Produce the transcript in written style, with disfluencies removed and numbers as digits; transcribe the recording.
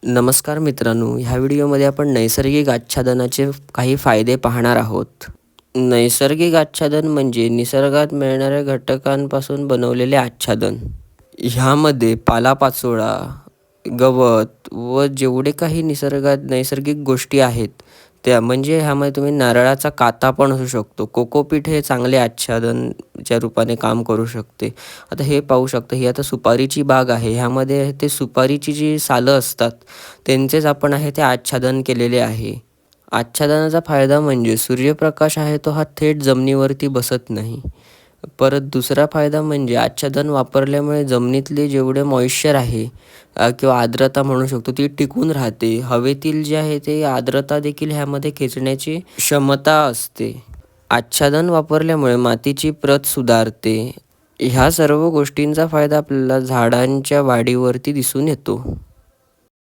नमस्कार मित्रांनो, ह्या व्हिडिओमध्ये आपण नैसर्गिक आच्छादनाचे काही फायदे पाहणार आहोत. नैसर्गिक आच्छादन म्हणजे निसर्गात मिळणाऱ्या घटकांपासून बनवलेले आच्छादन. ह्यामध्ये पालापाचोळा, गवत व जेवढे काही निसर्गात नैसर्गिक गोष्टी आहेत त्या म्हणजे ह्यामध्ये तुम्ही नारळाचा काता पण असू शकतो. कोकोपीट हे चांगले आच्छादनच्या रूपाने काम करू शकते. आता हे पाहू शकता, ही आता सुपारीची बाग आहे. ह्यामध्ये ते सुपारीची जी सालं असतात त्यांचेच आपण ते आच्छादन केलेले आहे. आच्छादनाचा फायदा म्हणजे सूर्यप्रकाश आहे तो हा थेट जमिनीवरती बसत नाही. परत दुसरा फायदा म्हणजे आच्छादन वापरल्यामुळे जमिनीतले जेवढे मॉइश्चर आहे किंवा आर्द्रता म्हणू शकतो ती टिकून राहते. हवेतील जे आहे ते आर्द्रता देखील ह्यामध्ये खेचण्याची क्षमता असते. आच्छादन वापरल्यामुळे मातीची प्रत सुधारते. ह्या सर्व गोष्टींचा फायदा आपल्याला झाडांच्या वाढीवरती दिसून येतो.